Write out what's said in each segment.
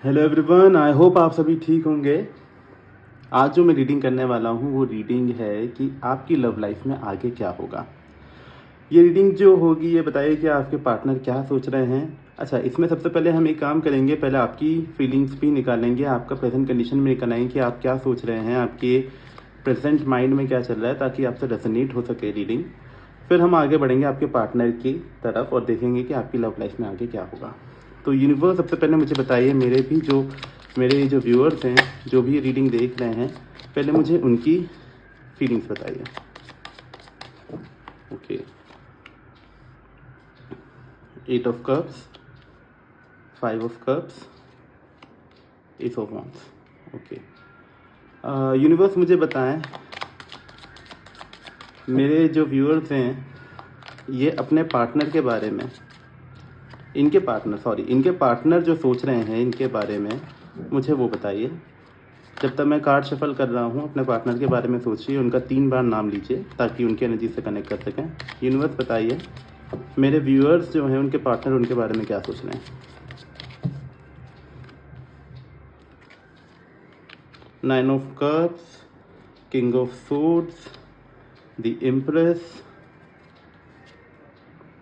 Hello everyone, I hope आप सभी ठीक होंगे। आज जो मैं रीडिंग करने वाला हूँ वो रीडिंग है कि आपकी लव लाइफ में आगे क्या होगा। ये रीडिंग जो होगी ये बताइए कि आपके पार्टनर क्या सोच रहे हैं। अच्छा, इसमें सबसे पहले हम एक काम करेंगे, पहले आपकी फीलिंग्स भी निकालेंगे, आपका प्रेजेंट कंडीशन में निकालेंगे कि आप क्या सोच रहे हैं, आपके प्रेजेंट माइंड में क्या चल रहा है, ताकि आपसे रेजोनेट हो सके रीडिंग। फिर हम आगे बढ़ेंगे आपके पार्टनर की तरफ और देखेंगे कि आपकी लव लाइफ में आगे क्या होगा। तो यूनिवर्स सबसे पहले मुझे बताइए, मेरे जो व्यूअर्स हैं, जो भी रीडिंग देख रहे हैं, पहले मुझे उनकी फीलिंग्स बताइए। Okay, 8 of cups, 5 of cups, S of wands। Okay, universe मुझे बताएं, मेरे जो व्यूअर्स हैं ये अपने पार्टनर के बारे में, इनके पार्टनर जो सोच रहे हैं इनके बारे में मुझे वो बताइए। जब तक मैं कार्ड शफल कर रहा हूँ अपने पार्टनर के बारे में सोचिए, उनका 3 बार नाम लीजिए ताकि उनकी एनर्जी से कनेक्ट कर सकें। यूनिवर्स बताइए, मेरे व्यूअर्स जो हैं उनके पार्टनर उनके बारे में क्या सोच रहे हैं। 9 of cups, king of swords, the empress,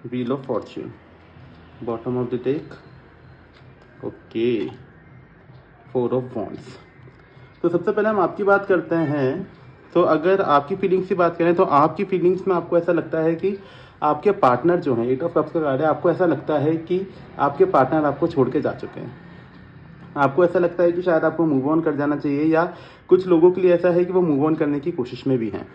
wheel of Fortune, bottom of the deck. Okay, 4 of wands. तो सबसे पहले हम आपकी बात करते हैं। तो अगर आपकी फीलिंग्स की बात करें तो आपकी फीलिंग्स में आपको ऐसा लगता है कि आपके पार्टनर जो हैं, 8 ऑफ कप्स का कार्ड है, आपको ऐसा लगता है कि आपके पार्टनर आपको छोड़ के जा चुके हैं। आपको ऐसा लगता है कि शायद आपको मूव ऑन कर जाना चाहिए, या कुछ लोगों के लिए ऐसा है कि वो मूव ऑन करने की कोशिश में भी हैं।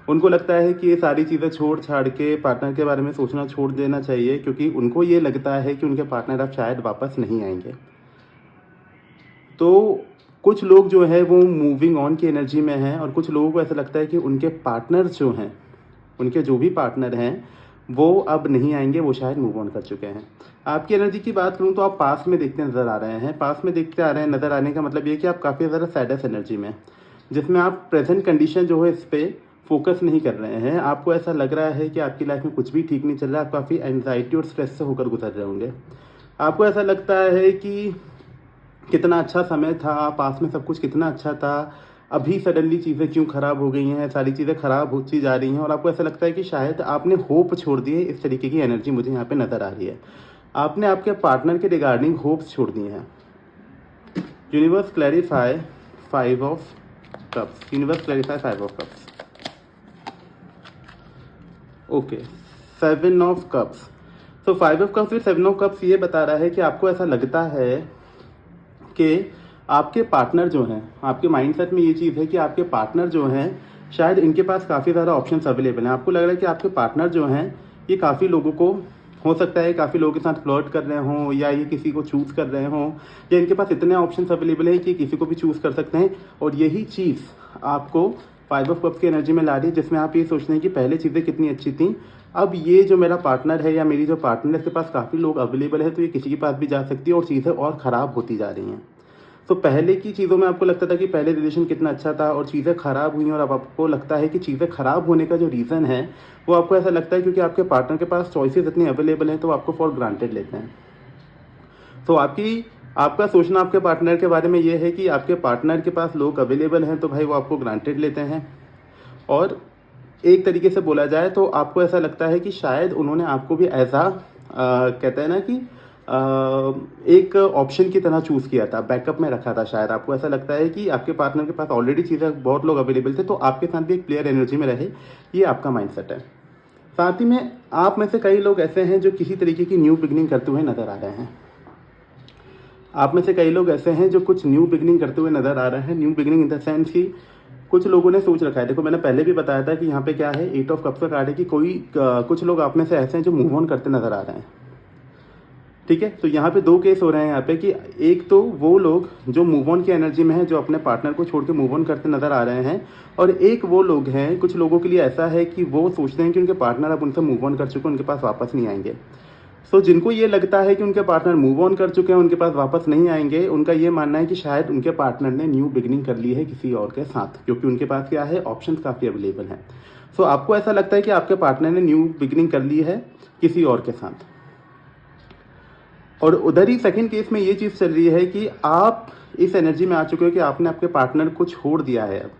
उनको लगता है कि ये सारी चीज़ें छोड़ छाड़ के पार्टनर के बारे में सोचना छोड़ देना चाहिए, क्योंकि उनको ये लगता है कि उनके पार्टनर अब शायद वापस नहीं आएंगे। तो कुछ लोग जो है वो मूविंग ऑन की एनर्जी में हैं, और कुछ लोगों को ऐसा लगता है कि उनके पार्टनर्स जो हैं, उनके जो भी पार्टनर हैं वो अब नहीं आएंगे, वो शायद मूव ऑन कर चुके हैं। आपकी एनर्जी की बात करूं तो आप पास में देखते नज़र आ रहे हैं। पास में देखते आ रहे हैं, नज़र आने का मतलब ये कि आप काफ़ी ज़्यादा सैडेस्ट एनर्जी में, जिसमें आप प्रेजेंट कंडीशन जो है इस पर फोकस नहीं कर रहे हैं। आपको ऐसा लग रहा है कि आपकी लाइफ में कुछ भी ठीक नहीं चल रहा है, आप काफ़ी एंजाइटी और स्ट्रेस से होकर गुजर रहे होंगे। आपको ऐसा लगता है कि कितना अच्छा समय था, पास में सब कुछ कितना अच्छा था, अभी सडनली चीज़ें क्यों ख़राब हो गई हैं, सारी चीज़ें ख़राब होती जा रही हैं, और आपको ऐसा लगता है कि शायद आपने होप छोड़ दिए। इस तरीके की एनर्जी मुझे यहाँ पे नज़र आ रही है। आपने आपके पार्टनर के रिगार्डिंग होप्स छोड़ दिए हैं। Universe clarify 5 of cups, universe clarify 5 of cups. Okay, 7 of cups. तो 5 ऑफ कप्स फिर 7 ऑफ कप्स ये बता रहा है कि आपको ऐसा लगता है कि आपके पार्टनर जो हैं, आपके माइंडसेट में ये चीज़ है कि आपके पार्टनर जो हैं शायद इनके पास काफ़ी ज़्यादा ऑप्शंस अवेलेबल हैं। आपको लग रहा है कि आपके पार्टनर जो हैं ये काफ़ी लोगों को, हो सकता है काफ़ी लोगों के साथ फ्लर्ट कर रहे हों, या ये किसी को चूज़ कर रहे हों, या इनके पास इतने ऑप्शंस अवेलेबल हैं कि किसी को भी चूज़ कर सकते हैं। और यही चीज़ आपको 5 ऑफ कप्स की एनर्जी में ला रही है, जिसमें आप ये सोचते हैं कि पहले चीज़ें कितनी अच्छी थी, अब ये जो मेरा पार्टनर है या मेरी जो पार्टनर है इसके पास काफ़ी लोग अवेलेबल है, तो ये किसी के पास भी जा सकती है और चीज़ें और ख़राब होती जा रही हैं। तो पहले की चीज़ों में आपको लगता था कि पहले रिलेशन कितना अच्छा था और चीज़ें ख़राब हुई, और अब आपको लगता है कि चीज़ें ख़राब होने का जो रीज़न है वो आपको ऐसा लगता है क्योंकि आपके पार्टनर के पास चॉइसेस इतनी अवेलेबल हैं, तो आपको फॉर ग्रांटेड लेते हैं। तो आपका सोचना आपके पार्टनर के बारे में ये है कि आपके पार्टनर के पास लोग अवेलेबल हैं, तो भाई वो आपको ग्रांटेड लेते हैं। और एक तरीके से बोला जाए तो आपको ऐसा लगता है कि शायद उन्होंने आपको भी ऐसा कहते हैं ना कि एक ऑप्शन की तरह चूज़ किया था, बैकअप में रखा था। शायद आपको ऐसा लगता है कि आपके पार्टनर के पास ऑलरेडी चीज़ें, बहुत लोग अवेलेबल थे, तो आपके साथ भी एक प्लेयर एनर्जी में रहे, ये आपका माइंडसेट है। साथ ही में आप में से कई लोग ऐसे हैं जो किसी तरीके की न्यू बिगनिंग करते हुए नजर आ रहे हैं। आप में से कई लोग ऐसे हैं जो कुछ न्यू बिगनिंग करते हुए नजर आ रहे हैं। New beginning in the sense कि कुछ लोगों ने सोच रखा है। देखो, मैंने पहले भी बताया था कि यहाँ पे क्या है, 8 ऑफ कप्स का कार्ड है कि कुछ लोग आप में से ऐसे हैं जो मूव ऑन करते नजर आ रहे हैं। ठीक है, तो यहाँ पे 2 केस हो रहे हैं यहाँ पे कि एक तो वो लोग जो मूव ऑन की एनर्जी में हैं, जो अपने पार्टनर को छोड़ के मूव ऑन करते नजर आ रहे हैं, और एक वो लोग हैं, कुछ लोगों के लिए ऐसा है कि वो सोचते हैं कि उनके पार्टनर अब उनसे मूव ऑन कर चुके हैं, उनके पास वापस नहीं आएंगे। सो जिनको ये लगता है कि उनके पार्टनर मूव ऑन कर चुके हैं, उनके पास वापस नहीं आएंगे, उनका ये मानना है कि शायद उनके पार्टनर ने न्यू बिगिनिंग कर ली है किसी और के साथ, क्योंकि उनके पास क्या है, ऑप्शंस काफ़ी अवेलेबल हैं। सो आपको ऐसा लगता है कि आपके पार्टनर ने न्यू बिगिनिंग कर ली है किसी और के साथ। और उधर ही सेकंड केस में ये चीज़ चल रही है कि आप इस एनर्जी में आ चुके हो कि आपने आपके पार्टनर को छोड़ दिया है। अब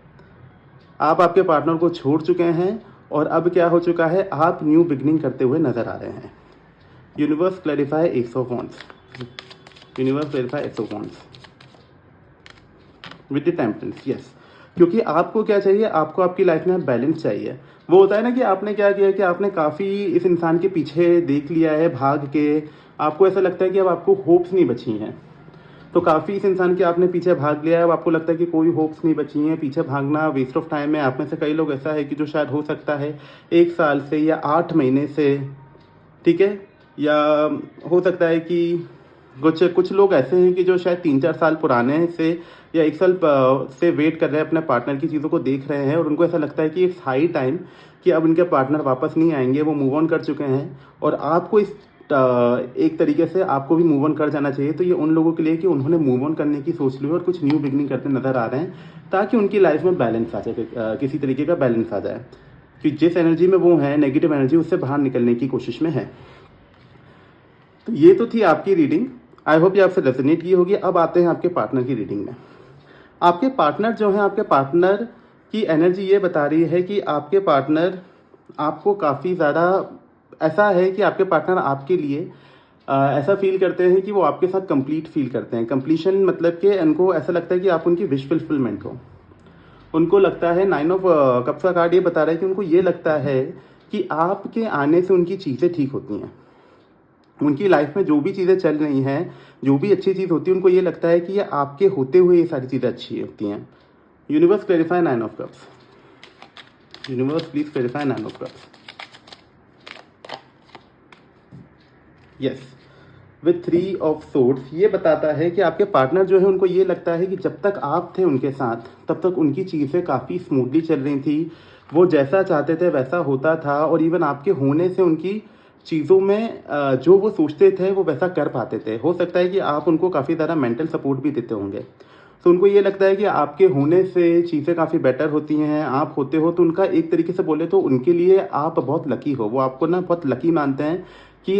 आप आपके पार्टनर को छोड़ चुके हैं और अब क्या हो चुका है, आप न्यू बिगनिंग करते हुए नजर आ रहे हैं। Universe clarify S of wands, universe clarify S of wands with the temperance. Yes, क्योंकि आपको क्या चाहिए, आपको आपकी लाइफ में बैलेंस चाहिए। वो होता है ना कि आपने क्या किया कि आपने काफ़ी इस इंसान के पीछे देख लिया है भाग के, आपको ऐसा लगता है कि अब आपको होप्स नहीं बची हैं। तो काफ़ी इस इंसान के आपने पीछे भाग लिया है, अब आपको लगता है कि कोई होप्स नहीं बची हैं, पीछे भागना वेस्ट ऑफ टाइम है। आप में से कई लोग ऐसा है कि जो शायद हो सकता है 1 साल से या 8 महीने से, ठीक है, या हो सकता है कि कुछ लोग ऐसे हैं कि जो शायद 3-4 साल पुराने से या 1 साल से वेट कर रहे हैं, अपने पार्टनर की चीज़ों को देख रहे हैं और उनको ऐसा लगता है कि इट्स हाई टाइम कि अब इनके पार्टनर वापस नहीं आएंगे, वो मूव ऑन कर चुके हैं और आपको इस एक तरीके से आपको भी मूव ऑन कर जाना चाहिए। तो ये उन लोगों के लिए कि उन्होंने मूव ऑन करने की सोच ली और कुछ न्यू बिगनिंग करते नजर आ रहे हैं, ताकि उनकी लाइफ में बैलेंस आ जाए, किसी तरीके का बैलेंस आ जाए कि जिस एनर्जी में वो है, नेगेटिव एनर्जी, उससे बाहर निकलने की कोशिश में है। तो ये तो थी आपकी रीडिंग, आई होप ये आपसे रेजोनेट की होगी। अब आते हैं आपके पार्टनर की रीडिंग में। आपके पार्टनर जो है, आपके पार्टनर की एनर्जी ये बता रही है कि आपके पार्टनर आपको काफ़ी ज़्यादा, ऐसा है कि आपके पार्टनर आपके लिए ऐसा फील करते हैं कि वो आपके साथ कंप्लीट फील करते हैं। कंप्लीशन मतलब कि उनको ऐसा लगता है कि आप उनकी विश फुलफिलमेंट हो। उनको लगता है, 9 ऑफ कप्स का कार्ड ये बता रहा है कि उनको ये लगता है कि आपके आने से उनकी चीज़ें ठीक होती हैं। उनकी लाइफ में जो भी चीज़ें चल रही हैं, जो भी अच्छी चीज़ होती है, उनको ये लगता है कि ये आपके होते हुए ये सारी चीज़ें अच्छी होती हैं। Universe clarify 9 of cups, universe please clarify 9 of cups. Yes, with 3 of swords ये बताता है कि आपके पार्टनर जो है, उनको ये लगता है कि जब तक आप थे उनके साथ, तब तक उनकी चीज़ें काफ़ी स्मूथली चल रही थी। वो जैसा चाहते थे वैसा होता था और इवन आपके होने से उनकी चीज़ों में जो वो सोचते थे वो वैसा कर पाते थे। हो सकता है कि आप उनको काफ़ी ज़्यादा मेंटल सपोर्ट भी देते होंगे। तो उनको ये लगता है कि आपके होने से चीज़ें काफ़ी बेटर होती हैं, आप होते हो। तो उनका एक तरीके से बोले तो उनके लिए आप बहुत लकी हो। वो आपको ना बहुत लकी मानते हैं कि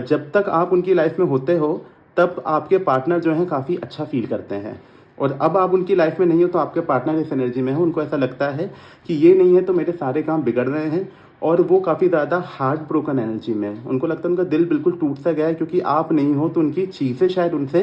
जब तक आप उनकी लाइफ में होते हो तब आपके पार्टनर जो हैं काफ़ी अच्छा फील करते हैं। और अब आप उनकी लाइफ में नहीं हो तो आपके पार्टनर इस एनर्जी में है, उनको ऐसा लगता है कि ये नहीं है तो मेरे सारे काम बिगड़ रहे हैं। और वो काफ़ी ज़्यादा हार्ट ब्रोकन एनर्जी में है। उनको लगता है उनका दिल बिल्कुल टूट सा गया है, क्योंकि आप नहीं हो तो उनकी चीज़ें शायद उनसे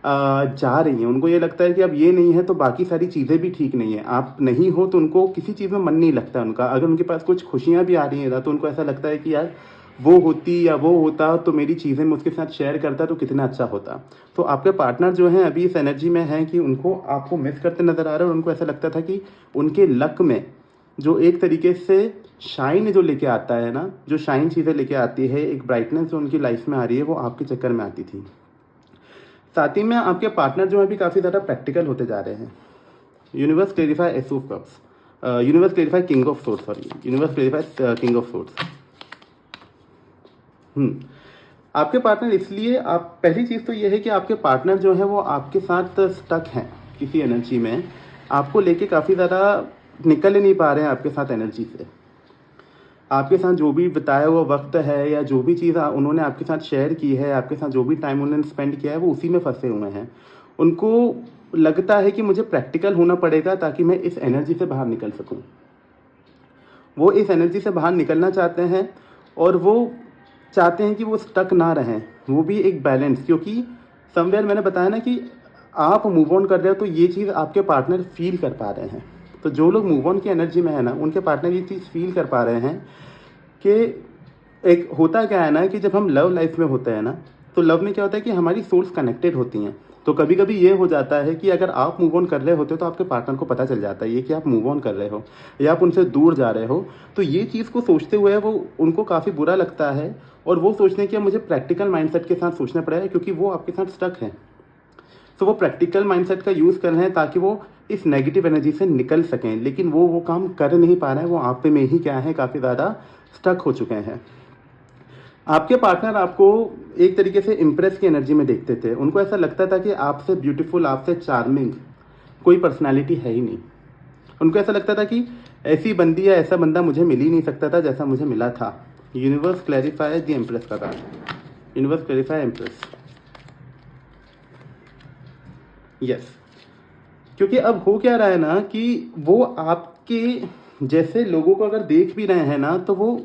जा रही हैं। उनको ये लगता है कि अब ये नहीं है तो बाकी सारी चीज़ें भी ठीक नहीं है। आप नहीं हो तो उनको किसी चीज़ में मन नहीं लगता उनका। अगर उनके पास कुछ खुशियाँ भी आ रही हैं ना, तो उनको ऐसा लगता है कि यार वो होती या वो होता तो मेरी चीज़ें मैं उसके साथ शेयर करता तो कितना अच्छा होता। तो आपके पार्टनर जो हैं अभी इस एनर्जी में हैं कि उनको आपको मिस करते नज़र आ रहे हैं। और उनको ऐसा लगता था कि उनके लक में जो एक तरीके से शाइन जो लेके आता है ना, जो शाइन चीज़ें लेके आती है, एक ब्राइटनेस जो उनकी लाइफ में आ रही है, वो आपके चक्कर में आती थी। साथ ही में आपके पार्टनर जो है भी काफ़ी ज़्यादा प्रैक्टिकल होते जा रहे हैं। Universe clarify S of cups, universe clarify king of swords, sorry, universe clarify king of swords. आपके पार्टनर, इसलिए आप, पहली चीज़ तो ये है कि आपके पार्टनर जो है वो आपके साथ स्टक हैं किसी एनर्जी में, आपको लेके काफ़ी ज़्यादा निकल ही नहीं पा रहे हैं आपके साथ एनर्जी से। आपके साथ जो भी बिताया हुआ वक्त है या जो भी चीज़ उन्होंने आपके साथ शेयर की है, आपके साथ जो भी टाइम उन्होंने स्पेंड किया है, वो उसी में फंसे हुए हैं। उनको लगता है कि मुझे प्रैक्टिकल होना पड़ेगा ताकि मैं इस एनर्जी से बाहर निकल सकूं। वो इस एनर्जी से बाहर निकलना चाहते हैं और वो चाहते हैं कि वो स्टक ना रहें, वो भी एक बैलेंस। क्योंकि समवेयर मैंने बताया ना कि आप मूव ऑन कर रहे हो तो ये चीज़ आपके पार्टनर फील कर पा रहे हैं। तो जो लोग मूव ऑन की एनर्जी में है ना, उनके पार्टनर ये चीज़ फील कर पा रहे हैं कि एक होता क्या है ना कि जब हम लव लाइफ में होते हैं ना, तो लव में क्या होता है कि हमारी सोल्स कनेक्टेड होती हैं। तो कभी कभी ये हो जाता है कि अगर आप मूव ऑन कर रहे होते हो तो आपके पार्टनर को पता चल जाता है ये कि आप मूव ऑन कर रहे हो या आप उनसे दूर जा रहे हो। तो ये चीज़ को सोचते हुए वो उनको काफ़ी बुरा लगता है और वो सोचने कि मुझे प्रैक्टिकल माइंडसेट के साथ सोचना पड़ेगा, क्योंकि वो आपके साथ स्टक है। तो वो प्रैक्टिकल माइंडसेट का यूज़ कर रहे हैं ताकि वो इस नेगेटिव एनर्जी से निकल सकें, लेकिन वो काम कर नहीं पा रहे हैं। वो आप पे में ही क्या है, काफ़ी ज़्यादा स्टक हो चुके हैं। आपके पार्टनर आपको एक तरीके से इम्प्रेस की एनर्जी में देखते थे। उनको ऐसा लगता था कि आपसे ब्यूटीफुल, आपसे चार्मिंग कोई पर्सनालिटी है ही नहीं। उनको ऐसा लगता था कि ऐसी बंदी या ऐसा बंदा मुझे मिल ही नहीं सकता था जैसा मुझे मिला था। यूनिवर्स क्लैरिफाई द एम्प्रेस का card, universe clarify empress. Yes, क्योंकि अब हो क्या रहा है ना कि वो आपके जैसे लोगों को अगर देख भी रहे हैं ना, तो वो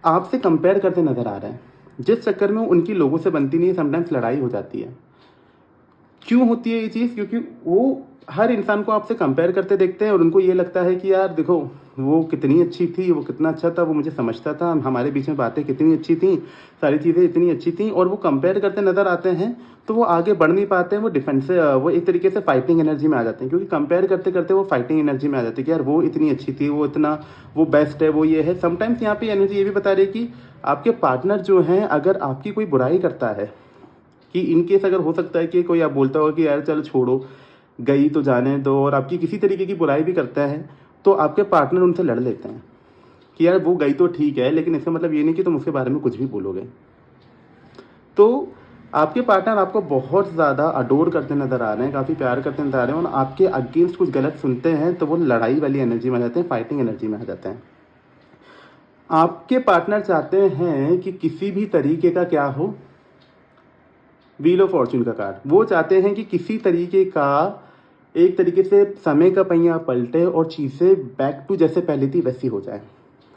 आपसे कंपेयर करते नज़र आ रहे हैं, जिस चक्कर में उनकी लोगों से बनती नहीं है, समटाइम्स लड़ाई हो जाती है। क्यों होती है ये चीज़? क्योंकि वो हर इंसान को आपसे कंपेयर करते देखते हैं और उनको ये लगता है कि यार देखो, वो कितनी अच्छी थी, वो कितना अच्छा था, वो मुझे समझता था, हमारे बीच में बातें कितनी अच्छी थी, सारी चीज़ें इतनी अच्छी थी, और वो कंपेयर करते नज़र आते हैं, तो वो आगे बढ़ नहीं पाते हैं, वो डिफेंस से वो एक तरीके से फाइटिंग एनर्जी में आ जाते हैं, क्योंकि कंपेयर करते करते वो फाइटिंग एनर्जी में आ जाते हैं कि यार वो इतनी अच्छी थी, वो इतना, वो बेस्ट है, वो ये है। समटाइम्स यहाँ पे एनर्जी ये भी बता रही है कि आपके पार्टनर जो हैं, अगर आपकी कोई बुराई करता है, कि इन केस अगर हो सकता है कि कोई आप बोलता होगा कि यार चल छोड़ो, गई तो जाने दो, और आपकी किसी तरीके की बुराई भी करता है, तो आपके पार्टनर उनसे लड़ लेते हैं कि यार वो गई तो ठीक है, लेकिन इसका मतलब ये नहीं कि तुम उसके बारे में कुछ भी बोलोगे। तो आपके पार्टनर आपको बहुत ज़्यादा अडोर करते नज़र आ रहे हैं, काफ़ी प्यार करते नज़र आ रहे हैं, और आपके अगेंस्ट कुछ गलत सुनते हैं तो वो लड़ाई वाली एनर्जी में आ जाते हैं, फाइटिंग एनर्जी में आ जाते हैं। आपके पार्टनर चाहते हैं कि किसी भी तरीके का क्या हो, व्हील ऑफ फॉर्चून का कार्ड, वो चाहते हैं कि किसी तरीके का, एक तरीके से समय का पहिया पलटे और चीज़ें बैक टू जैसे पहले थी वैसी हो जाए।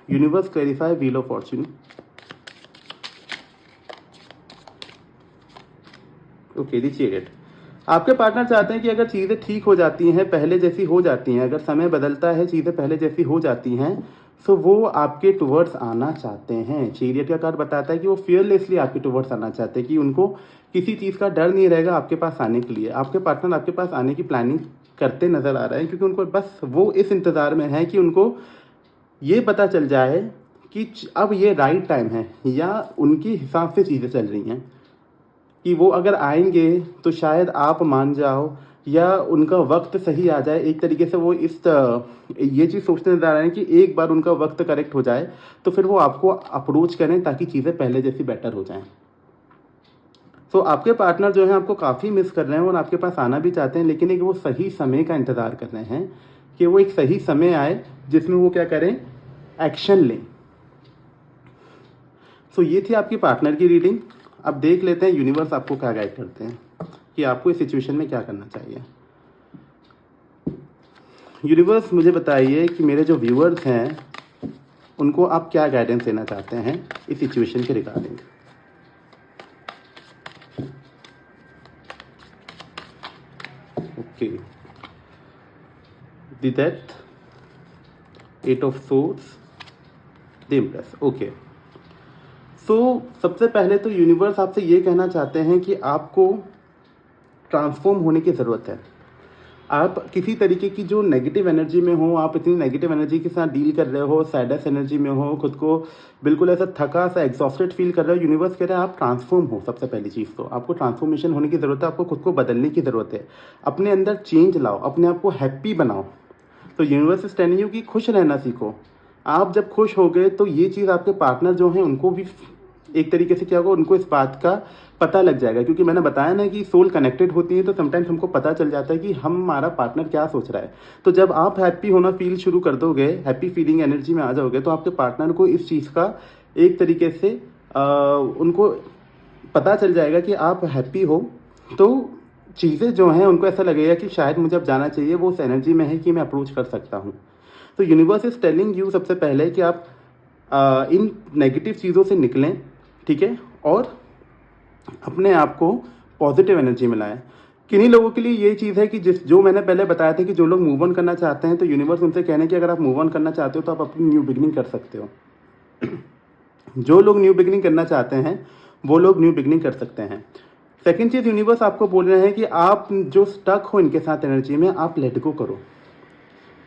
Universe clarify wheel of Fortune. Okay, देखिए डेट, आपके पार्टनर चाहते हैं कि अगर चीज़ें ठीक हो जाती हैं, पहले जैसी हो जाती हैं, अगर समय बदलता है, चीज़ें पहले जैसी हो जाती हैं, तो वो आपके टुवर्ड्स आना चाहते हैं। चैरियट का कार्ड बताता है कि वो फियरलेसली आपके टुवर्ड्स आना चाहते हैं, कि उनको किसी चीज़ का डर नहीं रहेगा आपके पास आने के लिए। आपके पार्टनर आपके पास आने की प्लानिंग करते नज़र आ रहे हैं, क्योंकि उनको बस वो इस इंतज़ार में है कि उनको ये पता चल जाए कि अब ये राइट टाइम है, या उनके हिसाब से चीज़ें चल रही हैं, कि वो अगर आएंगे तो शायद आप मान जाओ, या उनका वक्त सही आ जाए। एक तरीके से वो ये चीज़ सोचते नजर आ रहे हैं कि एक बार उनका वक्त करेक्ट हो जाए तो फिर वो आपको अप्रोच करें, ताकि चीज़ें पहले जैसी बेटर हो जाएं। तो आपके पार्टनर जो है आपको काफ़ी मिस कर रहे हैं और आपके पास आना भी चाहते हैं, लेकिन एक वो सही समय का इंतज़ार कर रहे हैं कि वो एक सही समय आए जिसमें वो क्या करें, एक्शन लें। सो ये थी आपकी पार्टनर की रीडिंग। अब देख लेते हैं यूनिवर्स आपको क्या गाइड करते हैं कि आपको इस सिचुएशन में क्या करना चाहिए। यूनिवर्स मुझे बताइए कि मेरे जो व्यूअर्स हैं उनको आप क्या गाइडेंस देना चाहते हैं इस सिचुएशन के regarding. Okay, the death, 8 of swords, the empress. Okay, so सबसे पहले तो यूनिवर्स आपसे ये कहना चाहते हैं कि आपको ट्रांसफॉर्म होने की ज़रूरत है। आप किसी तरीके की जो नेगेटिव एनर्जी में हो, आप इतनी नेगेटिव एनर्जी के साथ डील कर रहे हो, सैडेस्ट एनर्जी में हो, खुद को बिल्कुल ऐसा थका सा एग्जॉस्टेड फील कर रहे हो, यूनिवर्स कह रहा है आप ट्रांसफॉर्म हो। सबसे पहली चीज़ तो आपको ट्रांसफॉर्मेशन होने की ज़रूरत है, आपको खुद को बदलने की ज़रूरत है, अपने अंदर चेंज लाओ, अपने आप को हैप्पी बनाओ। तो यूनिवर्स इज टेलिंग यू कि खुश रहना सीखो। आप जब खुश हो गए तो ये चीज़ आपके पार्टनर जो हैं उनको भी एक तरीके से क्या होगा, उनको इस बात का पता लग जाएगा, क्योंकि मैंने बताया ना कि सोल कनेक्टेड होती है, तो समटाइम्स हमको पता चल जाता है कि हमारा पार्टनर क्या सोच रहा है। तो जब आप हैप्पी होना फील शुरू कर दोगे, हैप्पी फीलिंग एनर्जी में आ जाओगे, तो आपके पार्टनर को इस चीज़ का एक तरीके से उनको पता चल जाएगा कि आप हैप्पी हो। तो चीज़ें जो हैं उनको ऐसा लगेगा कि शायद मुझे अब जाना चाहिए, वो उस एनर्जी में है कि मैं अप्रोच कर सकता हूँ। तो यूनिवर्स इज टेलिंग यू सबसे पहले कि आप इन नेगेटिव चीज़ों से निकलें, ठीक है, और अपने आप को पॉजिटिव एनर्जी में लाएं। किन्हीं लोगों के लिए ये चीज़ है कि जो मैंने पहले बताया था कि जो लोग मूव ऑन करना चाहते हैं, तो यूनिवर्स उनसे कहने कि अगर आप मूव ऑन करना चाहते हो तो आप अपनी न्यू बिगनिंग कर सकते हो। जो लोग न्यू बिगनिंग करना चाहते हैं वो लोग न्यू बिगनिंग कर सकते हैं। सेकेंड चीज़ यूनिवर्स आपको बोल रहे हैं कि आप जो स्टक हो इनके साथ एनर्जी में, आप लेट गो करो।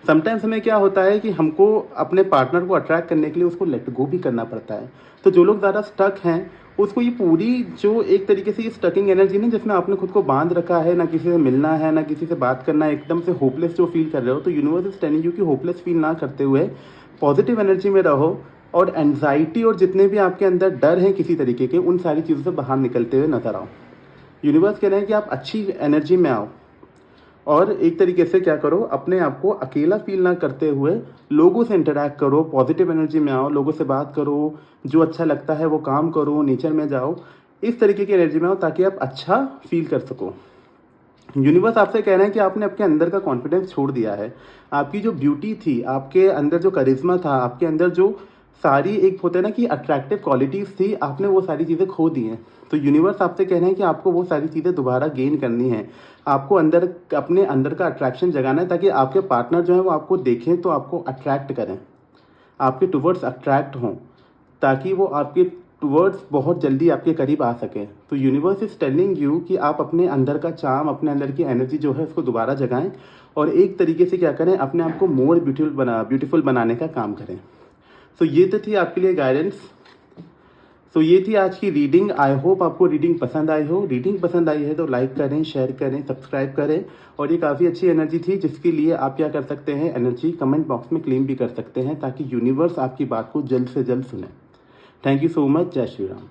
समटाइम्स हमें क्या होता है कि हमको अपने पार्टनर को अट्रैक्ट करने के लिए उसको लेट गो भी करना पड़ता है। तो जो लोग ज़्यादा स्टक हैं उसको ये पूरी जो एक तरीके से ये स्टकिंग एनर्जी ना, जिसमें आपने खुद को बांध रखा है, ना किसी से मिलना है, ना किसी से बात करना है, एकदम से होपलेस जो फील कर रहे हो, तो यूनिवर्स इज टेलिंग यू कि होपलेस फील ना करते हुए पॉजिटिव एनर्जी में रहो, और एनजाइटी और जितने भी आपके अंदर डर हैं किसी तरीके के, उन सारी चीज़ों से बाहर निकलते हुए नजर आओ। यूनिवर्स कह रहे हैं कि आप अच्छी एनर्जी में आओ, और एक तरीके से क्या करो, अपने आप को अकेला फील ना करते हुए लोगों से इंटरेक्ट करो, पॉजिटिव एनर्जी में आओ, लोगों से बात करो, जो अच्छा लगता है वो काम करो, नेचर में जाओ, इस तरीके की एनर्जी में आओ ताकि आप अच्छा फील कर सको। यूनिवर्स आपसे कह रहे हैं कि आपने आपके अंदर का कॉन्फिडेंस छोड़ दिया है। आपकी जो ब्यूटी थी, आपके अंदर जो करिश्मा था, आपके अंदर जो सारी एक होता है ना कि अट्रैक्टिव क्वालिटीज़ थी, आपने वो सारी चीज़ें खो दी हैं। तो यूनिवर्स आपसे कह रहे हैं कि आपको वो सारी चीज़ें दोबारा गेन करनी है। आपको अंदर अपने अंदर का अट्रैक्शन जगाना है, ताकि आपके पार्टनर जो है वो आपको देखें तो आपको अट्रैक्ट करें, आपके टुवर्ड्स अट्रैक्ट हों, ताकि वो आपके टुवर्ड्स बहुत जल्दी आपके करीब आ सकें। तो यूनिवर्स इज टेलिंग यू कि आप अपने अंदर का चार्म, अपने अंदर की एनर्जी जो है उसको दोबारा जगाएं, और एक तरीके से क्या करें, अपने आप को मोर ब्यूटीफुल बनाने का काम करें। सो ये तो थी आपके लिए गाइडेंस। सो ये थी आज की रीडिंग। आई होप आपको रीडिंग पसंद आई हो। रीडिंग पसंद आई है तो लाइक करें, शेयर करें, सब्सक्राइब करें। और ये काफ़ी अच्छी एनर्जी थी, जिसके लिए आप क्या कर सकते हैं, एनर्जी कमेंट बॉक्स में क्लेम भी कर सकते हैं, ताकि यूनिवर्स आपकी बात को जल्द से जल्द सुने। Thank you so much. जय श्री राम।